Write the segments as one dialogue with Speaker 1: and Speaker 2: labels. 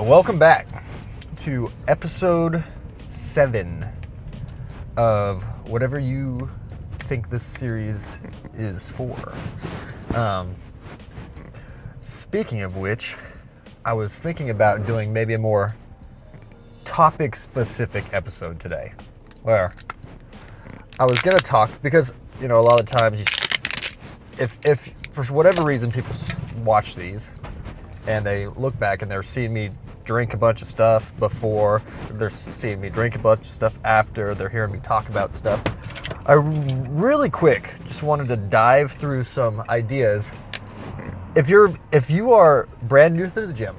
Speaker 1: Welcome back to episode 7 of whatever you think this series is for. Speaking of which, I was thinking about doing maybe a more topic-specific episode today, where I was going to talk, because, a lot of times, if for whatever reason people watch these, and they look back and they're seeing me drink a bunch of stuff before, they're seeing me drink a bunch of stuff after, they're hearing me talk about stuff. I really quick just wanted to dive through some ideas. If you are brand new to the gym,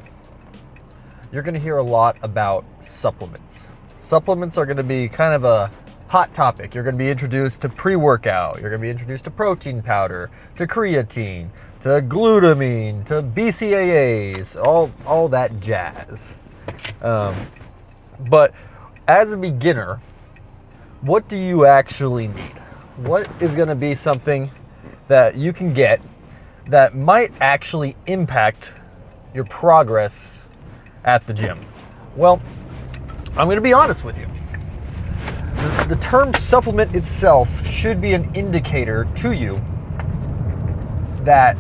Speaker 1: you're going to hear a lot about supplements. Supplements are going to be kind of a hot topic. You're going to be introduced to pre-workout, you're going to be introduced to protein powder, to creatine, to glutamine, to BCAAs, all that jazz. But as a beginner, what do you actually need? What is going to be something that you can get that might actually impact your progress at the gym? Well, I'm going to be honest with you. The term supplement itself should be an indicator to you that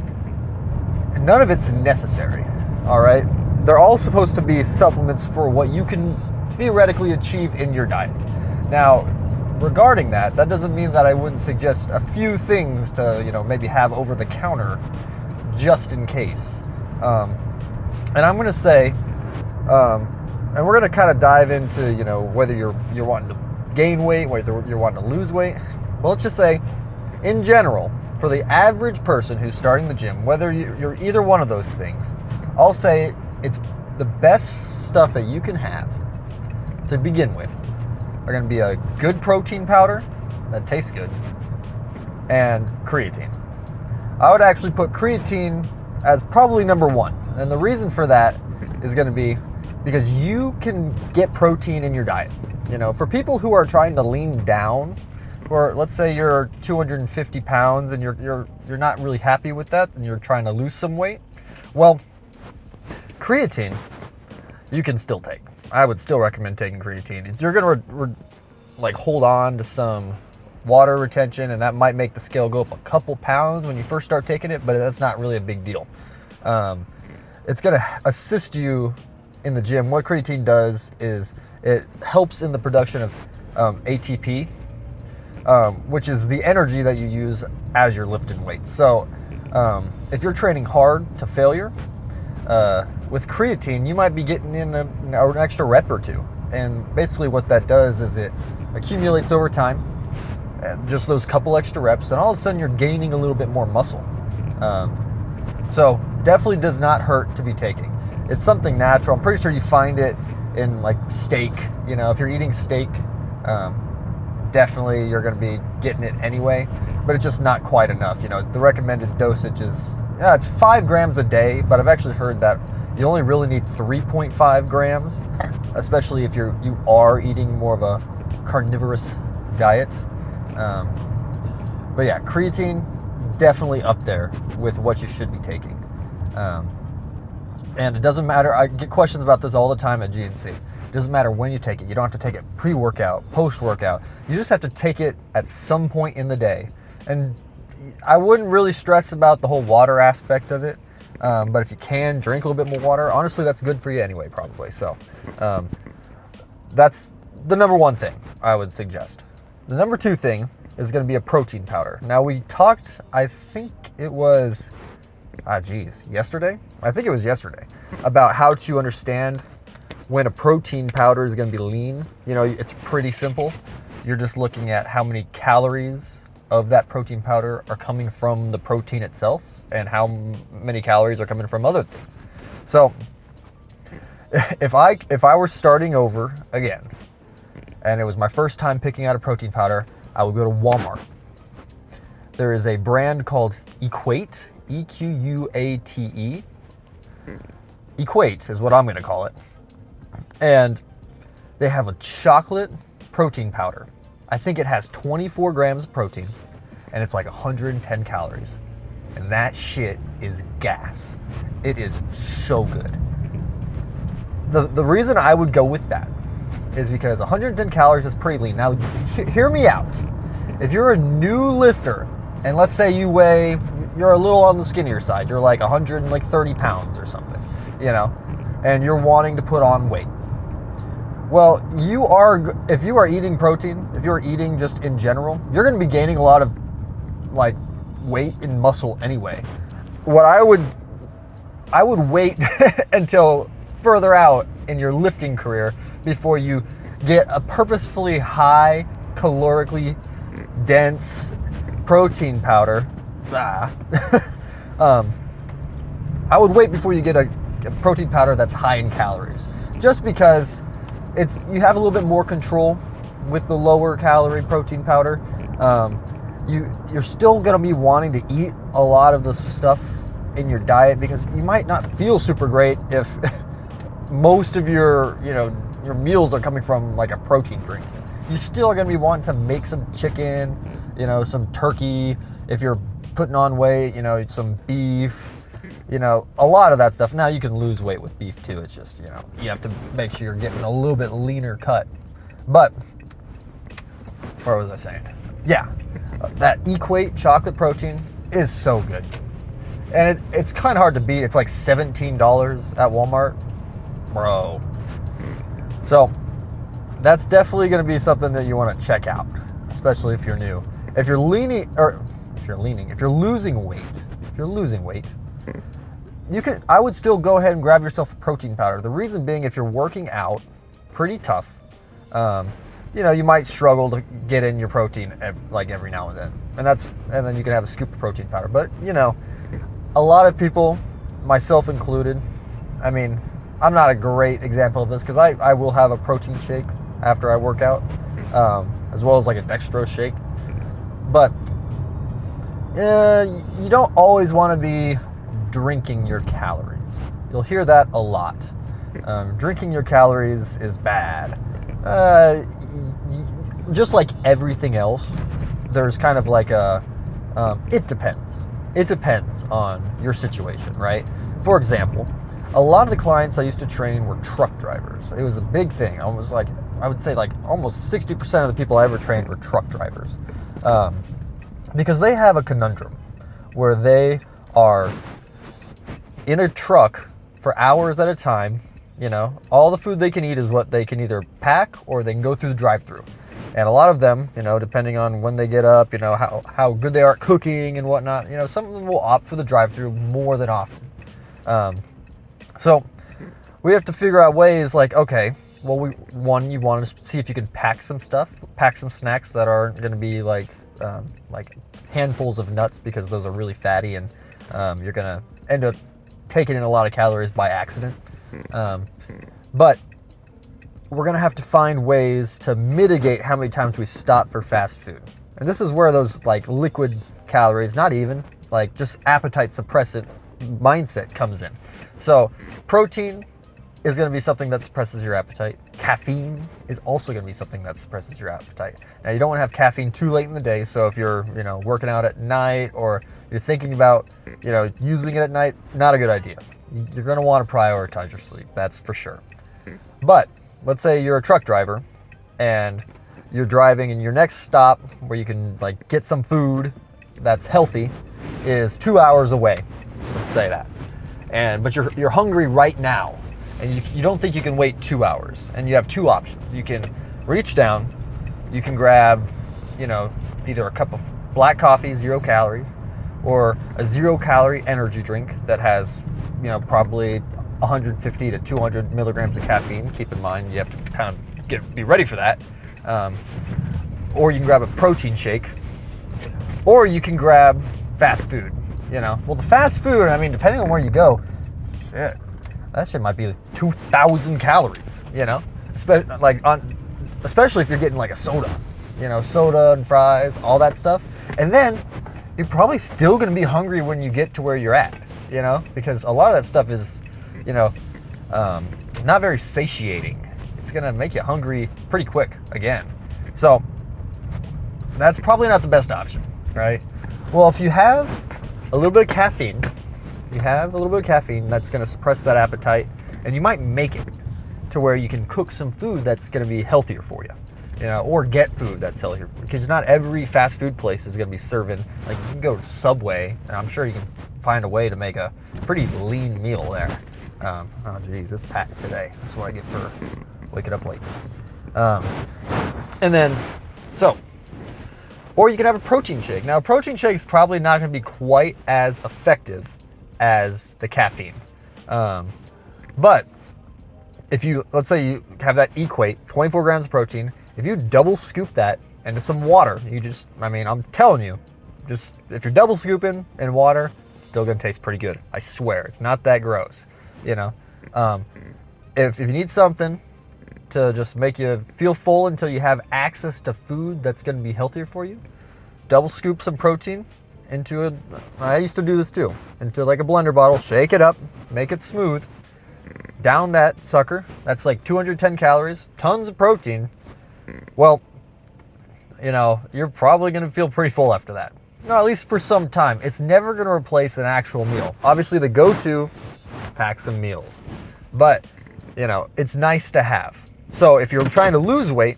Speaker 1: none of it's necessary, all right? They're all supposed to be supplements for what you can theoretically achieve in your diet. Now, regarding that doesn't mean that I wouldn't suggest a few things to, maybe have over the counter just in case. And I'm going to say, and we're going to kind of dive into, whether you're wanting to gain weight, whether you're wanting to lose weight. Well, let's just say, in general, for the average person who's starting the gym, whether you're either one of those things, I'll say it's the best stuff that you can have to begin with are going to be a good protein powder that tastes good and creatine. I would actually put creatine as probably number one. And the reason for that is going to be because you can get protein in your diet. For people who are trying to lean down, or let's say you're 250 pounds and you're not really happy with that and you're trying to lose some weight, well, creatine you can still take. I would still recommend taking creatine. You're going to hold on to some water retention, and that might make the scale go up a couple pounds when you first start taking it, but that's not really a big deal. It's going to assist you in the gym. What creatine does is it helps in the production of ATP, which is the energy that you use as you're lifting weights. So if you're training hard to failure, with creatine, you might be getting in an extra rep or two. And basically what that does is it accumulates over time, just those couple extra reps, and all of a sudden you're gaining a little bit more muscle. So definitely does not hurt to be taking. It's something natural. I'm pretty sure you find it in steak. If you're eating steak, definitely you're going to be getting it anyway, but it's just not quite enough. The recommended dosage is, it's 5 grams a day, but I've actually heard that you only really need 3.5 grams, especially if you are eating more of a carnivorous diet. But yeah, creatine, definitely up there with what you should be taking. And it doesn't matter, I get questions about this all the time at GNC. It doesn't matter when you take it. You don't have to take it pre-workout, post-workout. You just have to take it at some point in the day. And I wouldn't really stress about the whole water aspect of it. But if you can, drink a little bit more water. Honestly, that's good for you anyway, probably. So that's the number one thing I would suggest. The number two thing is going to be a protein powder. Now, we talked, I think it was, yesterday? I think it was yesterday, about how to understand when a protein powder is going to be lean. It's pretty simple. You're just looking at how many calories of that protein powder are coming from the protein itself and how many calories are coming from other things. So if I were starting over again and it was my first time picking out a protein powder, I would go to Walmart. There is a brand called Equate, Equate. Equate is what I'm going to call it. And they have a chocolate protein powder. I think it has 24 grams of protein, and it's 110 calories. And that shit is gas. It is so good. the reason I would go with that is because 110 calories is pretty lean. Now, hear me out. If you're a new lifter, and let's say you're a little on the skinnier side, you're like 130 pounds or something, and you're wanting to put on weight. Well, if you are eating protein, if you're eating just in general, you're going to be gaining a lot of like weight and muscle anyway. What I would wait until further out in your lifting career before you get a purposefully high calorically dense protein powder. I would wait before you get a protein powder that's high in calories, just because you have a little bit more control with the lower calorie protein powder. You're still going to be wanting to eat a lot of the stuff in your diet, because you might not feel super great if most of your meals are coming from like a protein drink. You still are going to be wanting to make some chicken, some turkey. If you're putting on weight, some beef, a lot of that stuff. Now you can lose weight with beef too. It's just, you have to make sure you're getting a little bit leaner cut. But what was I saying? Yeah, that Equate chocolate protein is so good. And it's kind of hard to beat. It's like $17 at Walmart. Bro. So that's definitely going to be something that you want to check out, especially if you're new. If you're losing weight, I would still go ahead and grab yourself a protein powder. The reason being, if you're working out pretty tough, you might struggle to get in your protein every now and then. And then you can have a scoop of protein powder. But, a lot of people, myself included, I mean, I'm not a great example of this, because I will have a protein shake after I work out, as well as like a dextrose shake. But you don't always want to be drinking your calories. You'll hear that a lot. Drinking your calories is bad. Just like everything else, there's kind of like it depends. It depends on your situation, right? For example, a lot of the clients I used to train were truck drivers. It was a big thing. I would say almost 60% of the people I ever trained were truck drivers. Because they have a conundrum where they are in a truck for hours at a time. All the food they can eat is what they can either pack or they can go through the drive-thru. And a lot of them, depending on when they get up, how good they are at cooking and whatnot, some of them will opt for the drive-thru more than often. So we have to figure out ways like, okay, well, you want to see if you can pack some snacks that aren't going to be like handfuls of nuts, because those are really fatty, and you're going to end up taking in a lot of calories by accident. But we're going to have to find ways to mitigate how many times we stop for fast food. And this is where those like liquid calories, not even, like just appetite suppressant mindset comes in. So protein is going to be something that suppresses your appetite. Caffeine is also going to be something that suppresses your appetite. Now, you don't want to have caffeine too late in the day. So if you're, working out at night, or you're thinking about, using it at night, not a good idea. You're going to want to prioritize your sleep. That's for sure. But let's say you're a truck driver and you're driving, and your next stop where you can like get some food that's healthy is 2 hours away. Let's say that. But you're hungry right now, and you don't think you can wait 2 hours, and you have two options. You can reach down, you can grab, either a cup of black coffee, 0 calories, or a 0 calorie energy drink that has, probably 150 to 200 milligrams of caffeine. Keep in mind, you have to kind of be ready for that. Or you can grab a protein shake, or you can grab fast food. Well, the fast food, depending on where you go, shit, that shit might be 2,000 calories. Especially if you're getting like a soda, soda and fries, all that stuff, and then you're probably still going to be hungry when you get to where you're at. Because a lot of that stuff is, not very satiating. It's going to make you hungry pretty quick again. So that's probably not the best option, right? Well, if you have a little bit of caffeine, that's going to suppress that appetite, and you might make it. to where you can cook some food that's going to be healthier for you. You know, or get food that's healthier, because not every fast food place is going to be serving. Like, you can go to Subway, and I'm sure you can find a way to make a pretty lean meal there. Oh geez, it's packed today. That's what I get for waking up late. And then, or you can have a protein shake. Now, a protein shake is probably not going to be quite as effective as the caffeine. But if you, let's say you have that equate, 24 grams of protein, if you double scoop that into some water, I'm telling you, just if you're double scooping in water, it's still gonna taste pretty good. I swear, it's not that gross, you know. If you need something to just make you feel full until you have access to food that's gonna be healthier for you, double scoop some protein into I used to do this too, into like a blender bottle, shake it up, make it smooth, down that sucker. That's like 210 calories, tons of protein. Well, you know, you're probably going to feel pretty full after that. No, at least for some time. It's never going to replace an actual meal. Obviously, the go-to, pack some meals. But, you know, it's nice to have. So if you're trying to lose weight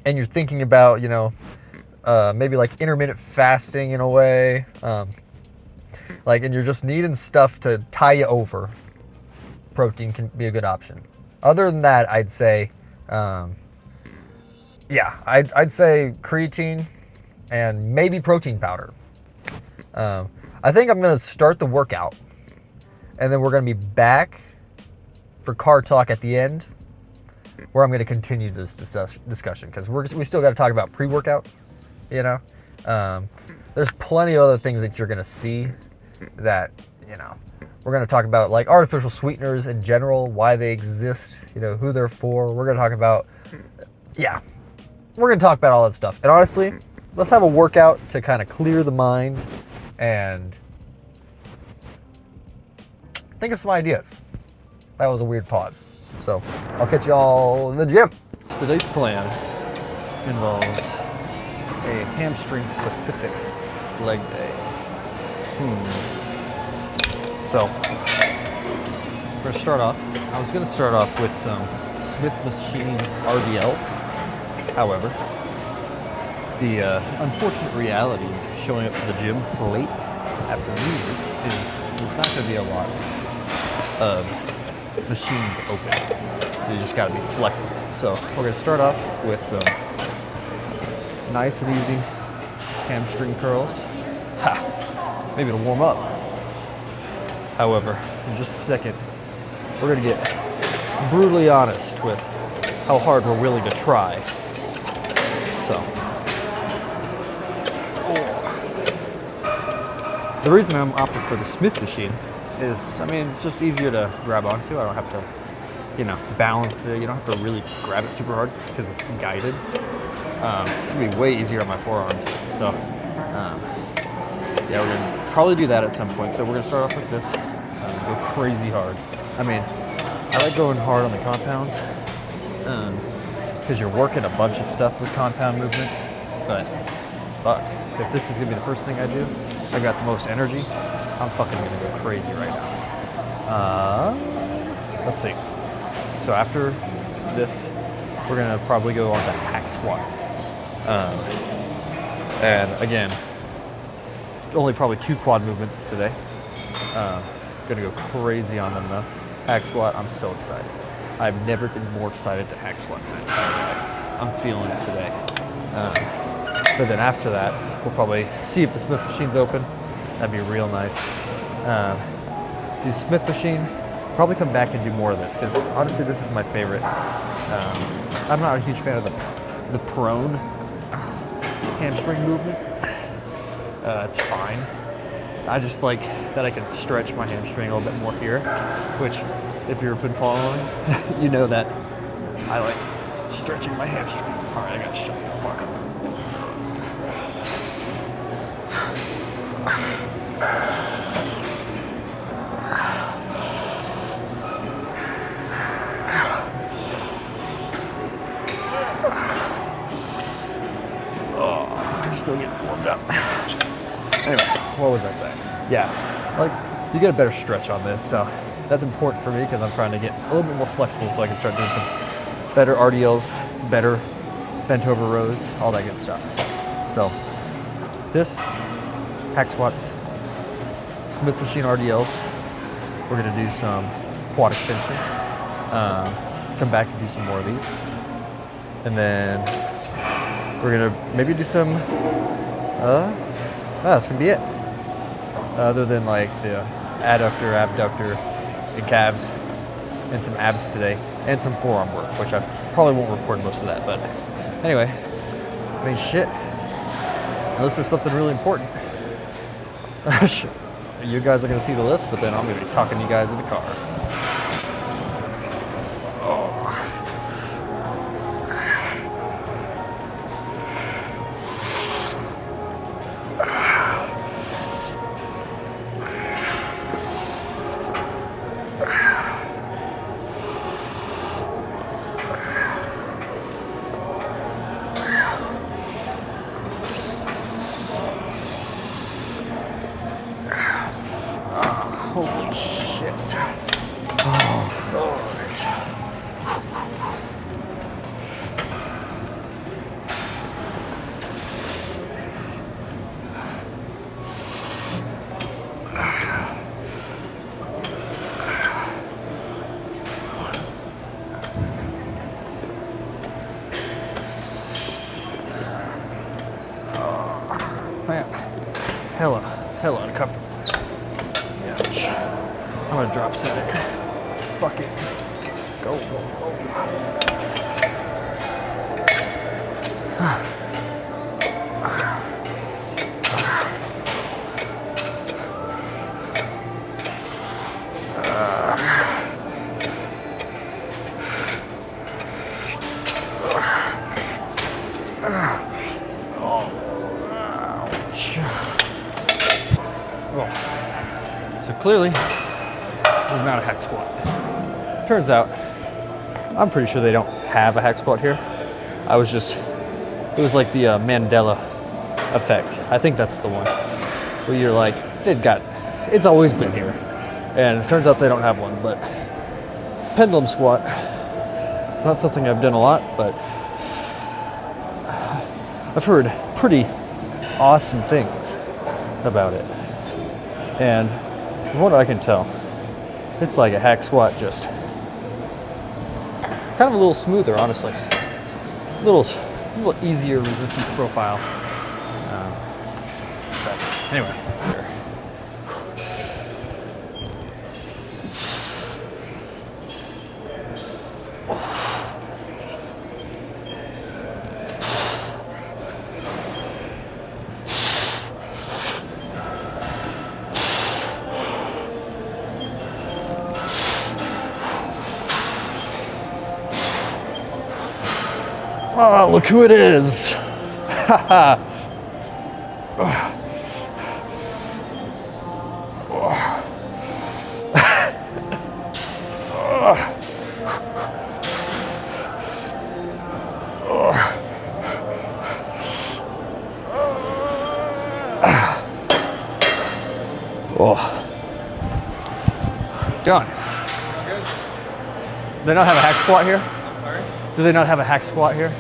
Speaker 1: and you're thinking about, you know, maybe like intermittent fasting in a way, and you're just needing stuff to tie you over, protein can be a good option. Other than that, I'd say... I'd say creatine and maybe protein powder. I think I'm going to start the workout, and then we're going to be back for car talk at the end, where I'm going to continue this discussion, because we still got to talk about pre-workouts, you know. There's plenty of other things that you're going to see that, you know, we're going to talk about, like artificial sweeteners in general, why they exist, you know, who they're for. We're going to talk about, we're going to talk about all that stuff. And honestly, let's have a workout to kind of clear the mind and think of some ideas. That was a weird pause. So I'll catch y'all in the gym.
Speaker 2: Today's plan involves a hamstring specific leg day. So we're going to start off. I was going to start off with some Smith machine RDLs. However, the unfortunate reality of showing up to the gym late after New Year's is there's not going to be a lot of machines open. So you just got to be flexible. So we're going to start off with some nice and easy hamstring curls. Maybe it'll warm up. However, in just a second, we're going to get brutally honest with how hard we're willing to try. So, the reason I'm opting for the Smith machine is, it's just easier to grab onto. I don't have to, you know, balance it. You don't have to really grab it super hard because it's guided. It's gonna be way easier on my forearms. So, we're gonna probably do that at some point. So we're gonna start off with this. Go crazy hard. I like going hard on the compounds. Because you're working a bunch of stuff with compound movements, but if this is gonna be the first thing I do, I got the most energy, I'm fucking gonna go crazy right now. Let's see. So after this, we're gonna probably go on to hack squats. And again, only probably 2 quad movements today. Gonna go crazy on them though. Hack squat, I'm so excited. I've never been more excited to hack squat in my entire life. I'm feeling it today. But then after that, we'll probably see if the Smith machine's open. That'd be real nice. Do Smith machine, probably come back and do more of this, because honestly, this is my favorite. I'm not a huge fan of the prone hamstring movement. It's fine. I just like that I can stretch my hamstring a little bit more here, which, if you've been following, you know that I like stretching my hamstring. All right, I gotta shut the fuck up. Oh, I'm still getting warmed up. Anyway, what was I saying? Yeah, like you get a better stretch on this, so That's important for me because I'm trying to get a little bit more flexible so I can start doing some better RDLs, better bent over rows, all that good stuff. So this, hack squats, Smith machine RDLs. We're gonna do some quad extension. Come back and do some more of these. And then we're gonna maybe do some, that's gonna be it. Other than like the adductor, abductor, and calves, and some abs today, and some forearm work, which I probably won't record most of that, but anyway, I mean, shit, unless there's something really important. You guys are gonna see the list, but then I'm gonna be talking to you guys in the car. Holy shit. Oh, Lord. Man, hella uncomfortable. Ouch. I'm gonna drop Cynic. Fuck it. Go. So clearly, this is not a hack squat. Turns out, I'm pretty sure they don't have a hack squat here. It was like the Mandela effect. I think that's the one. Where you're like, it's always been here. And it turns out they don't have one, but pendulum squat, it's not something I've done a lot, but I've heard pretty awesome things about it. And from what I can tell, it's like a hack squat, just kind of a little smoother, honestly. A little easier resistance profile. But anyway. Oh, look who it is. Haha. John. Do they not have a hack squat here?
Speaker 3: I'm sorry?
Speaker 2: Do they not have a hack squat here?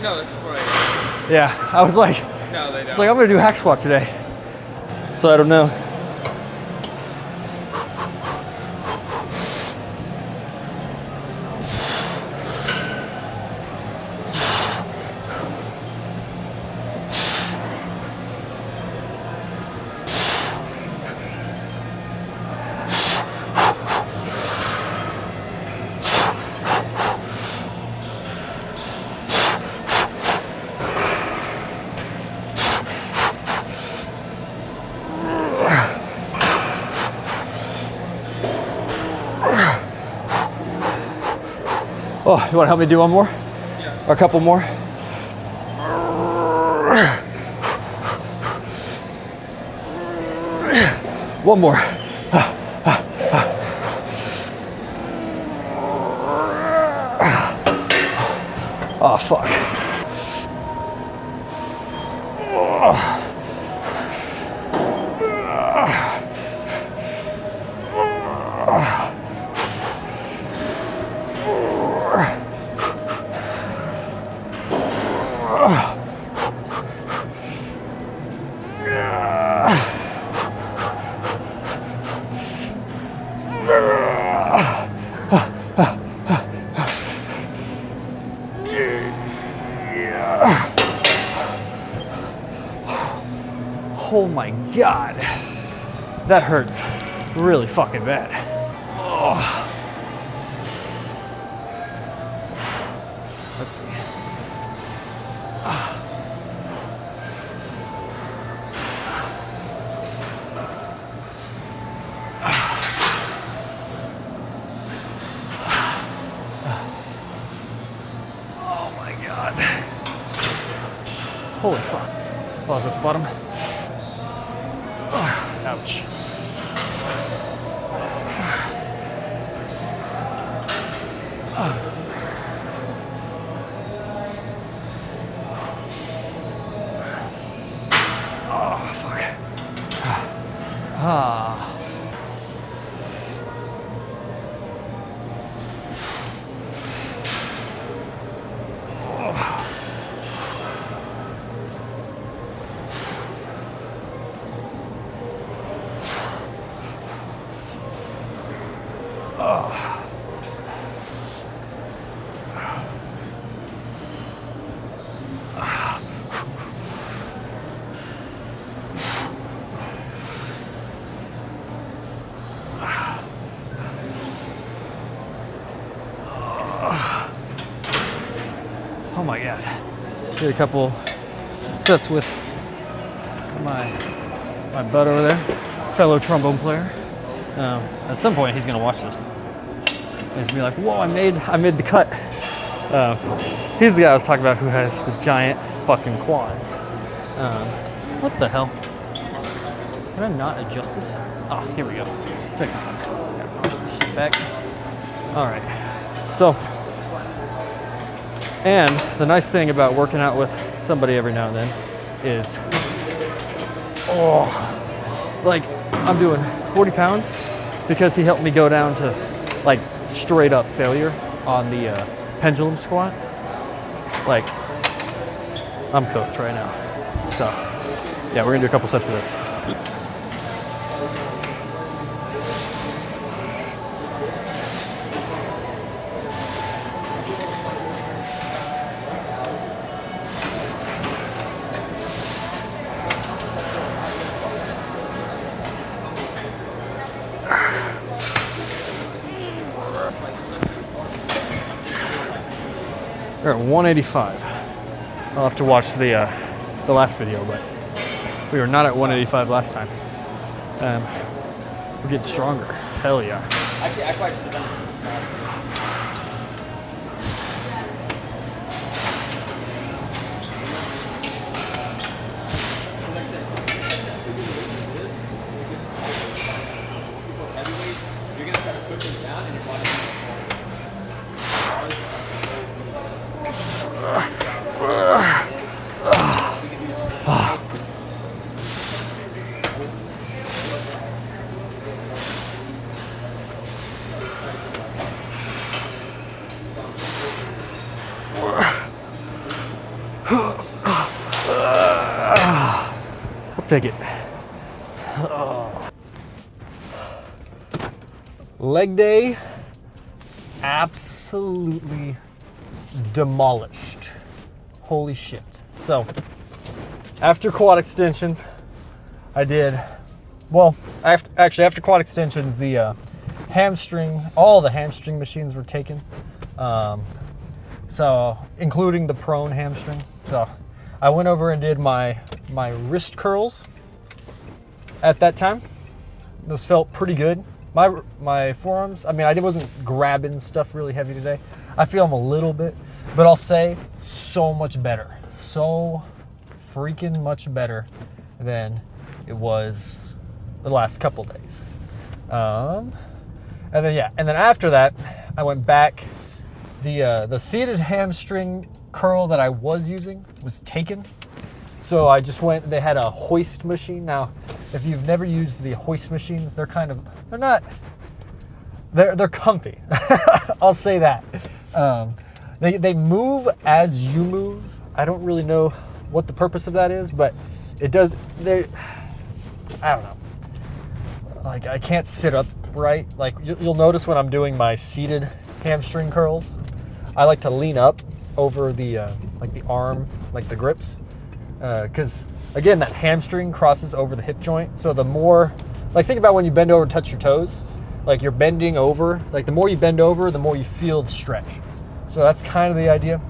Speaker 3: No, that's what I am.
Speaker 2: Yeah, I was like,
Speaker 3: No, they don't.
Speaker 2: it's like, I'm gonna do hack squat today. So I don't know. Oh, you wanna help me do one more?
Speaker 3: Yeah.
Speaker 2: Or a couple more? One more. Oh, fuck. Oh my God. That hurts really fucking bad. Oh. Let's see. Oh my God. Holy fuck. Oh, is at the bottom? Ouch. Oh, fuck. Ah. Oh my God. Did a couple sets with my bud over there, fellow trombone player. At some point he's gonna watch this. He's gonna be like, whoa, I made the cut. He's the guy I was talking about who has the giant fucking quads. What the hell? Can I not adjust this? Oh, here we go. Check this out. Gotta push this back. All right. So, and the nice thing about working out with somebody every now and then is, like I'm doing 40 pounds because he helped me go down to like straight up failure on the pendulum squat. Like, I'm cooked right now. So, yeah, we're gonna do a couple sets of this. We're at 185. I'll have to watch the last video, but we were not at 185 last time. We're getting stronger. Hell yeah.
Speaker 3: Actually, I quite should have done You're gonna try to push them down and you're watching.
Speaker 2: I'll take it.
Speaker 1: Leg day, absolutely demolished. Holy shit. So, after quad extensions, I did, well, after quad extensions, the hamstring, all the hamstring machines were taken. So, including the prone hamstring. So, I went over and did my wrist curls at that time. Those felt pretty good. My forearms, I mean, I wasn't grabbing stuff really heavy today. I feel them a little bit, but I'll say so much better. So freaking much better than it was the last couple days. And then after that, I went back. The seated hamstring curl that I was using was taken. So I just went, they had a hoist machine. Now, if you've never used the hoist machines, they're comfy. I'll say that. They move as you move. I don't really know what the purpose of that is, but it does, I don't know. Like, I can't sit upright. Like, you'll notice when I'm doing my seated hamstring curls, I like to lean up over the, like the arm, like the grips. Because again, that hamstring crosses over the hip joint. So the more, like think about when you bend over and touch your toes, like you're bending over, like the more you bend over, the more you feel the stretch. So that's kind of the idea.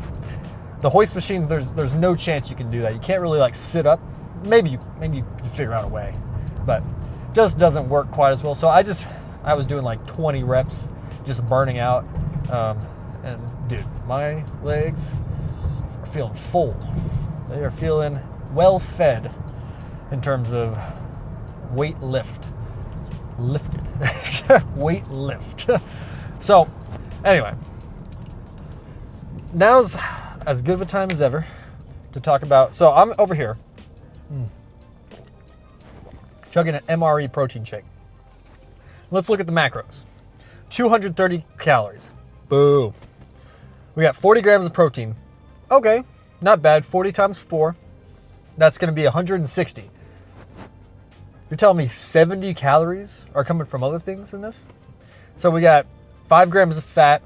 Speaker 1: The hoist machines, there's no chance you can do that. You can't really like sit up. Maybe you can figure out a way, but just doesn't work quite as well. So I was doing like 20 reps, just burning out. And dude, my legs are feeling full. They are feeling well fed in terms of weight lifted. Weight lift. So anyway, now's as good of a time as ever to talk about. So I'm over here chugging an MRE protein shake. Let's look at the macros. 230 calories. Boom. We got 40 grams of protein. Okay, not bad. 40 times 4. That's going to be 160. You're telling me 70 calories are coming from other things in this? So we got 5 grams of fat,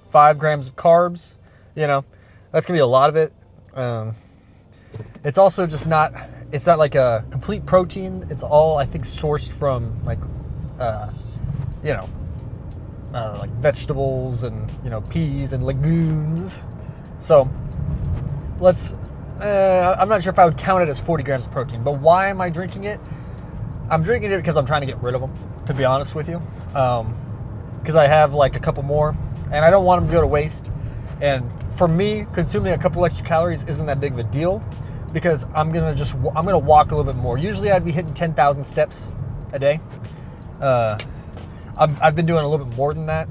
Speaker 1: 5 grams of carbs. You know, that's going to be a lot of it. It's also just not, it's not like a complete protein. It's all, I think, sourced from like, like vegetables and, peas and legumes. So I'm not sure if I would count it as 40 grams of protein, but why am I drinking it? I'm drinking it because I'm trying to get rid of them, to be honest with you. Because I have like a couple more and I don't want them to go to waste. And for me, consuming a couple extra calories isn't that big of a deal because I'm going to walk a little bit more. Usually I'd be hitting 10,000 steps a day. I've been doing a little bit more than that.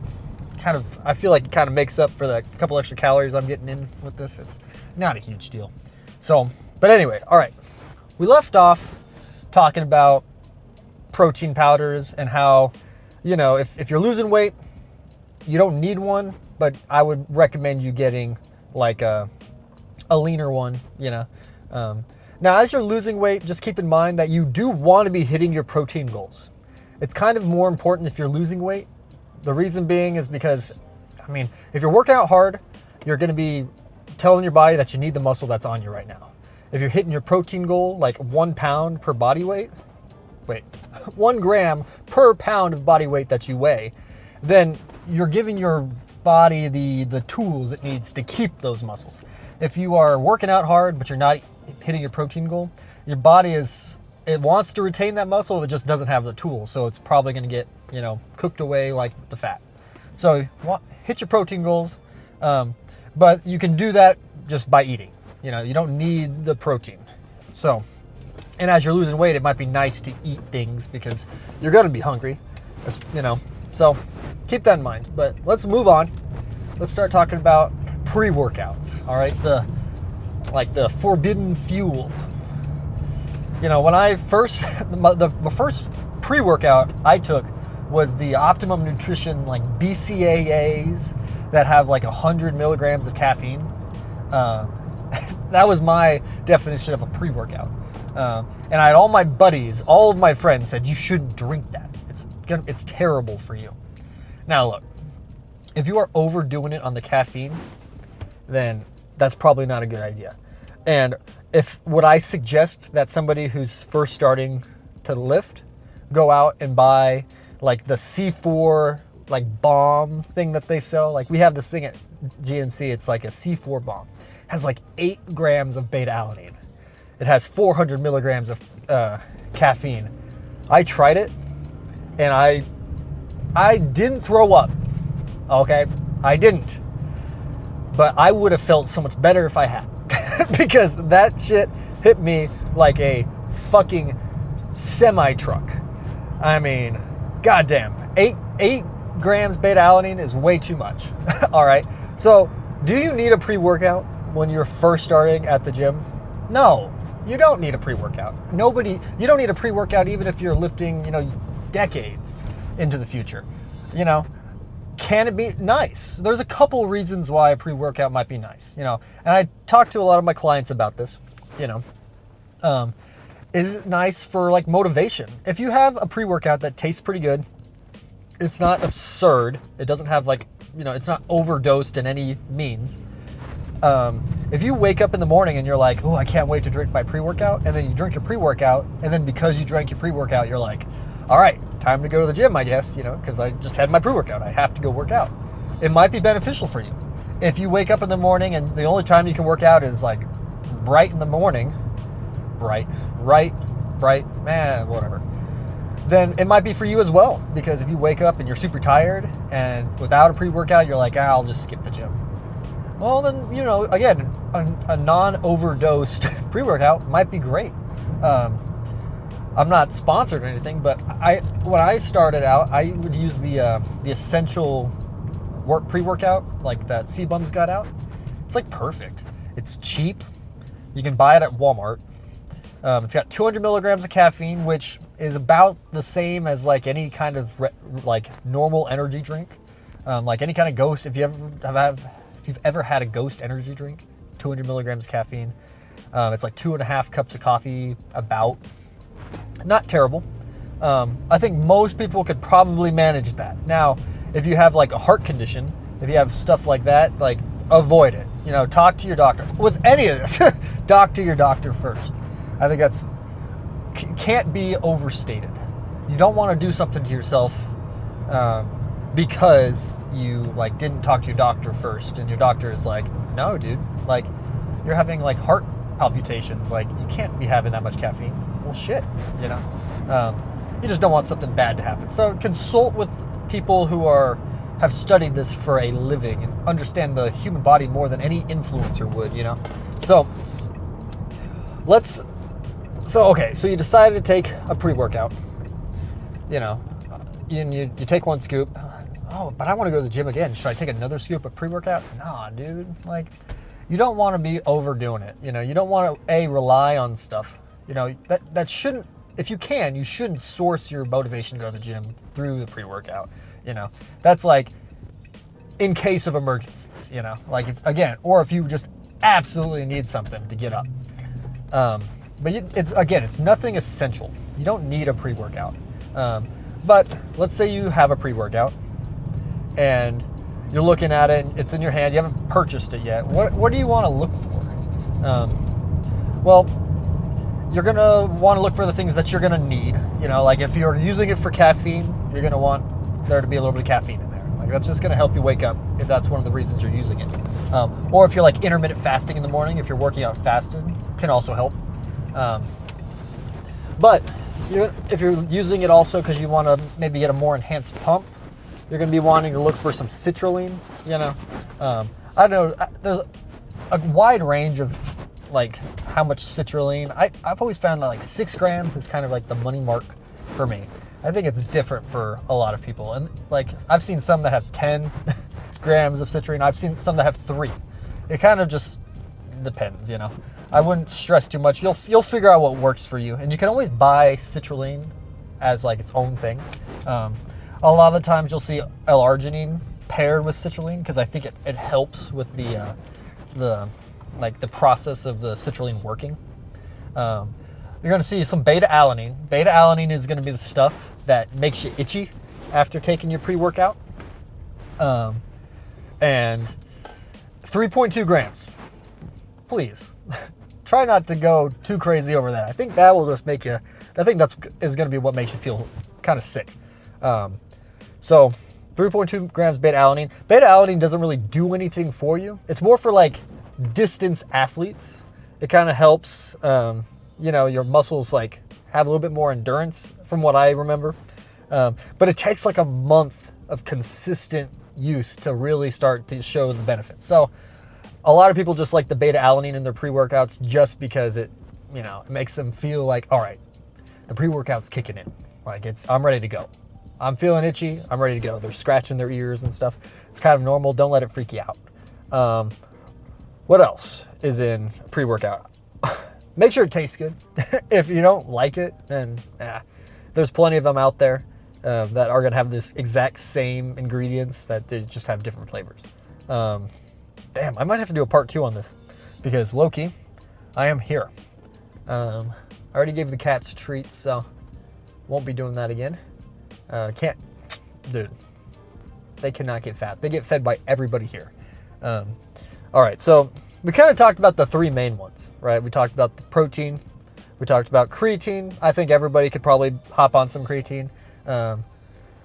Speaker 1: I feel like it kind of makes up for the couple extra calories I'm getting in with this. It's not a huge deal. So, but anyway, all right. We left off talking about protein powders and how, if you're losing weight, you don't need one, but I would recommend you getting like a leaner one, Now, as you're losing weight, just keep in mind that you do want to be hitting your protein goals. It's kind of more important if you're losing weight. The reason being is because, if you're working out hard, you're going to be telling your body that you need the muscle that's on you right now. If you're hitting your protein goal, like 1 pound per body weight, 1 gram per pound of body weight that you weigh, then you're giving your body the tools it needs to keep those muscles. If you are working out hard, but you're not hitting your protein goal, your body it wants to retain that muscle, it just doesn't have the tools. So it's probably going to get, cooked away like the fat. So hit your protein goals, but you can do that just by eating. You don't need the protein. So, and as you're losing weight, it might be nice to eat things because you're going to be hungry, so keep that in mind. But let's move on. Let's start talking about pre-workouts. All right. The forbidden fuel. When I first, the first pre-workout I took was the Optimum Nutrition, like BCAAs that have like 100 milligrams of caffeine. That was my definition of a pre-workout. And I had all my buddies, all of my friends said, you shouldn't drink that. It's terrible for you. Now look, if you are overdoing it on the caffeine, then that's probably not a good idea. And would I suggest that somebody who's first starting to lift go out and buy like the C4 like bomb thing that they sell? Like we have this thing at GNC, it's like a C4 bomb. It has like 8 grams of beta alanine. It has 400 milligrams of caffeine. I tried it and I didn't throw up. Okay, I didn't. But I would have felt so much better if I had. Because that shit hit me like a fucking semi-truck. Goddamn. 8 grams beta alanine is way too much. All right. So, do you need a pre-workout when you're first starting at the gym? No, you don't need a pre-workout. You don't need a pre-workout even if you're lifting, decades into the future. Can it be nice? There's a couple reasons why a pre-workout might be nice, and I talk to a lot of my clients about this, is it nice for like motivation? If you have a pre-workout that tastes pretty good, it's not absurd, it doesn't have like, it's not overdosed in any means, if you wake up in the morning and you're like, oh, I can't wait to drink my pre-workout, and then you drink your pre-workout, and then because you drank your pre-workout, you're like, all right, time to go to the gym, I guess, because I just had my pre-workout. I have to go work out. It might be beneficial for you. If you wake up in the morning and the only time you can work out is like bright in the morning, bright, man, whatever, then it might be for you as well. Because if you wake up and you're super tired and without a pre-workout, you're like, I'll just skip the gym. Well, then, again, a non-overdosed pre-workout might be great. I'm not sponsored or anything, but when I started out, I would use the essential pre-workout, like that C-Bums got out. It's like perfect. It's cheap. You can buy it at Walmart. It's got 200 milligrams of caffeine, which is about the same as like any kind of normal energy drink. Like any kind of Ghost. If you've ever had a Ghost energy drink, it's 200 milligrams of caffeine. It's like 2.5 cups of coffee, about. Not terrible. I think most people could probably manage that. Now, if you have like a heart condition, if you have stuff like that, like avoid it. Talk to your doctor. With any of this, talk to your doctor first. I think that's can't be overstated. You don't want to do something to yourself because you didn't talk to your doctor first, and your doctor is like, no, dude, you're having heart palpitations. You can't be having that much caffeine. Well, shit, you just don't want something bad to happen. So consult with people who have studied this for a living and understand the human body more than any influencer would, So you decided to take a pre-workout, you take one scoop. Oh, but I want to go to the gym again. Should I take another scoop of pre-workout? Nah, dude. You don't want to be overdoing it. You don't want to rely on stuff. That shouldn't. If you can, you shouldn't source your motivation to go to the gym through the pre-workout. That's in case of emergencies. If you just absolutely need something to get up. But it's nothing essential. You don't need a pre-workout. But let's say you have a pre-workout and you're looking at it and it's in your hand. You haven't purchased it yet. What do you want to look for? You're going to want to look for the things that you're going to need. If you're using it for caffeine, you're going to want there to be a little bit of caffeine in there. That's just going to help you wake up if that's one of the reasons you're using it. Or if you're intermittent fasting in the morning, if you're working out fasted, can also help. But if you're using it also because you want to maybe get a more enhanced pump, you're going to be wanting to look for some citrulline. I don't know. There's a wide range of how much citrulline. I've always found that 6 grams is kind of the money mark for me. I think it's different for a lot of people. And I've seen some that have 10 grams of citrulline. I've seen some that have 3. It kind of just depends, I wouldn't stress too much. You'll figure out what works for you. And you can always buy citrulline as its own thing. A lot of the times you'll see L-arginine paired with citrulline because I think it helps with the process of the citrulline working. You're going to see some beta-alanine. Beta-alanine is going to be the stuff that makes you itchy after taking your pre-workout. And 3.2 grams. Please. Try not to go too crazy over that. I think that will just make you, I think is going to be what makes you feel kind of sick. So 3.2 grams beta-alanine. Beta-alanine doesn't really do anything for you. It's more for distance athletes. It kind of helps, your muscles have a little bit more endurance from what I remember. But it takes a month of consistent use to really start to show the benefits. So a lot of people just like the beta-alanine in their pre-workouts just because it makes them feel all right, the pre-workout's kicking in. I'm ready to go. I'm feeling itchy. I'm ready to go. They're scratching their ears and stuff. It's kind of normal. Don't let it freak you out. What else is in pre-workout? Make sure it tastes good. If you don't like it, then there's plenty of them out there that are going to have this exact same ingredients that they just have different flavors. Damn, I might have to do a part 2 on this because low-key, I am here. I already gave the cats treats, so won't be doing that again. Dude, they cannot get fat. They get fed by everybody here. All right, so we kind of talked about the three main ones, right? We talked about the protein. We talked about creatine. I think everybody could probably hop on some creatine. There's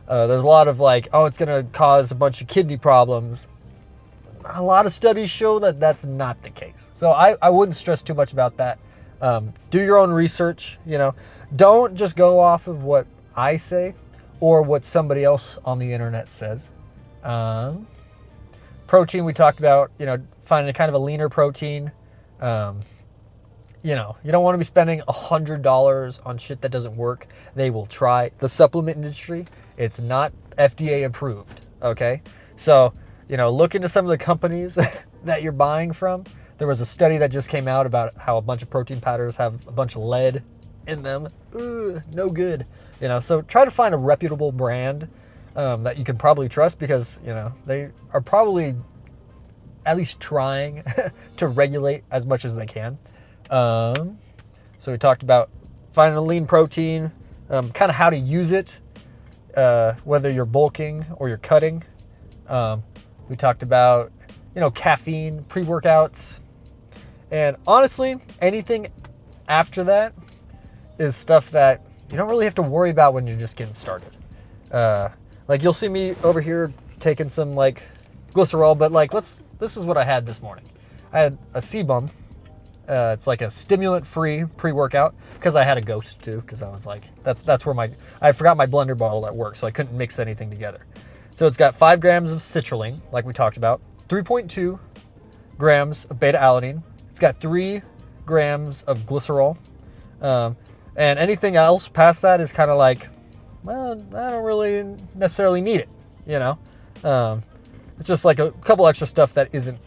Speaker 1: a lot of like, oh, it's going to cause a bunch of kidney problems. A lot of studies show that that's not the case. So I wouldn't stress too much about that. Do your own research, you know. Don't just go off of what I say or what somebody else on the internet says. Protein, we talked about, you know, finding kind of a leaner protein. You know, you don't want to be spending $100 on shit that doesn't work. They will try. The supplement industry, it's not FDA approved, okay? So, you know, look into some of the companies that you're buying from. There was a study that just came out about how a bunch of protein powders have a bunch of lead in them. Ooh, no good. You know, so try to find a reputable brand that you can probably trust, because, you know, they are probably at least trying to regulate as much as they can. So we talked about finding a lean protein, kind of how to use it, whether you're bulking or you're cutting. We talked about, you know, caffeine, pre-workouts, and honestly, anything after that is stuff that you don't really have to worry about when you're just getting started. Like you'll see me over here taking some like glycerol, but like this is what I had this morning. I had a Sebum. It's like a stimulant-free pre-workout, because I had a Ghost too, because I was like, that's where I forgot my blender bottle at work, so I couldn't mix anything together. So it's got 5 grams of citrulline, like we talked about, 3.2 grams of beta-alanine. It's got 3 grams of glycerol. And anything else past that is kind of like, well, I don't really necessarily need it, you know? It's just like a couple extra stuff that isn't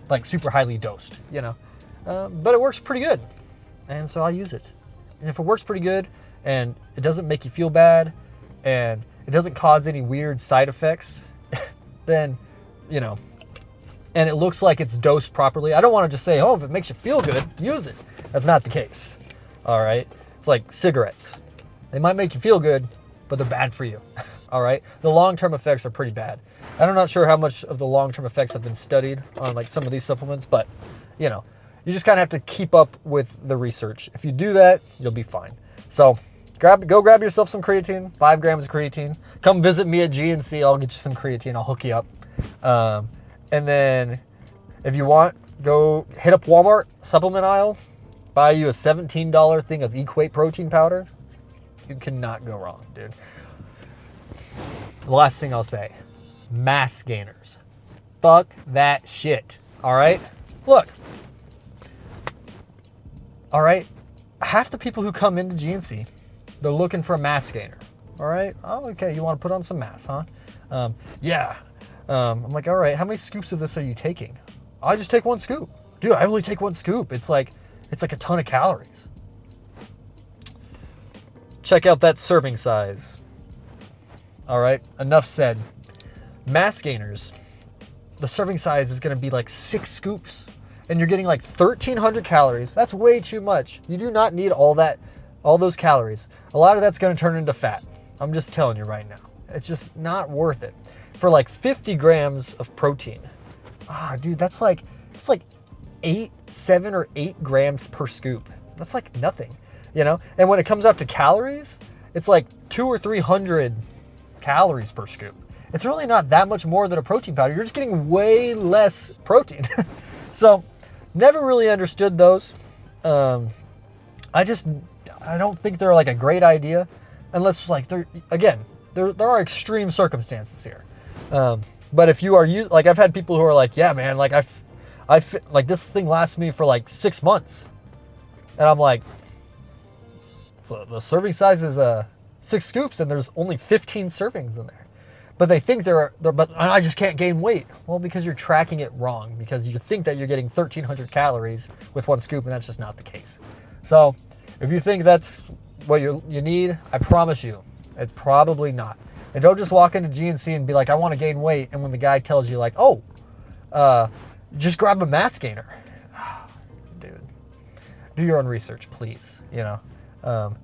Speaker 1: like super highly dosed, you know? But it works pretty good, and so I'll use it. And if it works pretty good, and it doesn't make you feel bad, and it doesn't cause any weird side effects, then, you know, and it looks like it's dosed properly. I don't want to just say, oh, if it makes you feel good, use it. That's not the case, all right? It's like cigarettes. They might make you feel good, but they're bad for you, all right? The long-term effects are pretty bad. I'm not sure how much of the long-term effects have been studied on like some of these supplements, but, you know, you just kind of have to keep up with the research. If you do that, you'll be fine. So go grab yourself some creatine, 5 grams of creatine. Come visit me at GNC. I'll get you some creatine. I'll hook you up. And then if you want, go hit up Walmart supplement aisle, buy you a $17 thing of Equate protein powder. You cannot go wrong, dude. The last thing I'll say, mass gainers. Fuck that shit. All right? Look. All right? Half the people who come into GNC, they're looking for a mass gainer. All right? Oh, okay. You want to put on some mass, huh? Yeah. I'm like, all right, how many scoops of this are you taking? I just take 1 scoop. Dude, I only take 1 scoop. It's like a ton of calories. Check out that serving size. All right, enough said. Mass gainers, the serving size is gonna be like 6 scoops, and you're getting like 1,300 calories. That's way too much. You do not need all those calories. A lot of that's gonna turn into fat. I'm just telling you right now. It's just not worth it. For like 50 grams of protein, dude, it's like 7 or 8 grams per scoop. That's like nothing, you know? And when it comes out to calories, it's like 200 or 300 calories per scoop. It's really not that much more than a protein powder. You're just getting way less protein. So never really understood those. I don't think they're like a great idea, unless it's like there are extreme circumstances here. But if you are like, I've had people who are like, yeah, man, like like this thing lasts me for like 6 months, and I'm like, so the serving size is 6 scoops, and there's only 15 servings in there. But they think but I just can't gain weight. Well, because you're tracking it wrong, because you think that you're getting 1,300 calories with 1 scoop, and that's just not the case. So if you think that's what you need, I promise you, it's probably not. And don't just walk into GNC and be like, I want to gain weight, and when the guy tells you like, oh, just grab a mass gainer. Dude, do your own research, please. You know,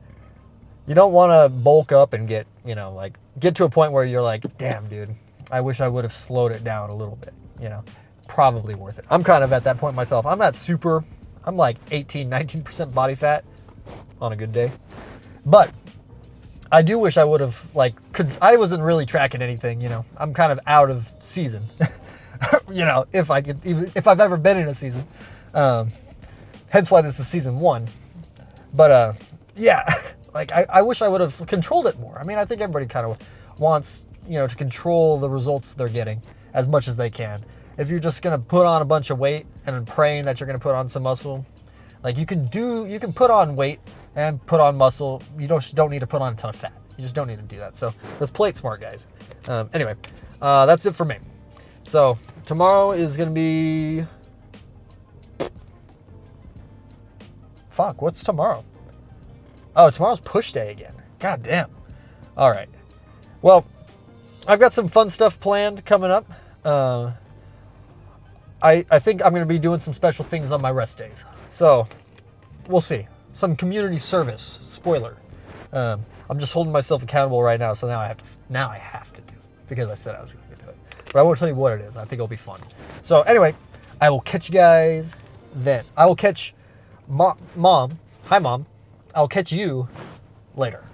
Speaker 1: you don't want to bulk up and get to a point where you're like, damn, dude, I wish I would have slowed it down a little bit. You know, probably worth it. I'm kind of at that point myself. I'm like 18, 19% body fat on a good day. But I do wish I would have, I wasn't really tracking anything, you know. I'm kind of out of season, you know, if I've ever been in a season. Hence why this is season 1. But, yeah, I wish I would have controlled it more. I mean, I think everybody kind of wants, you know, to control the results they're getting as much as they can. If you're just going to put on a bunch of weight and then praying that you're going to put on some muscle, like you can put on weight and put on muscle. You don't need to put on a ton of fat. You just don't need to do that. So let's play it smart, guys. Anyway, that's it for me. So tomorrow is going to be... Fuck, what's tomorrow? Oh, tomorrow's push day again. God damn. All right. Well, I've got some fun stuff planned coming up. I think I'm going to be doing some special things on my rest days. So we'll see. Some community service. Spoiler. I'm just holding myself accountable right now, so now I have to do it because I said I was going to do it. But I won't tell you what it is. I think it'll be fun. So anyway, I will catch you guys then. I will catch Mom. Hi, Mom. I'll catch you later.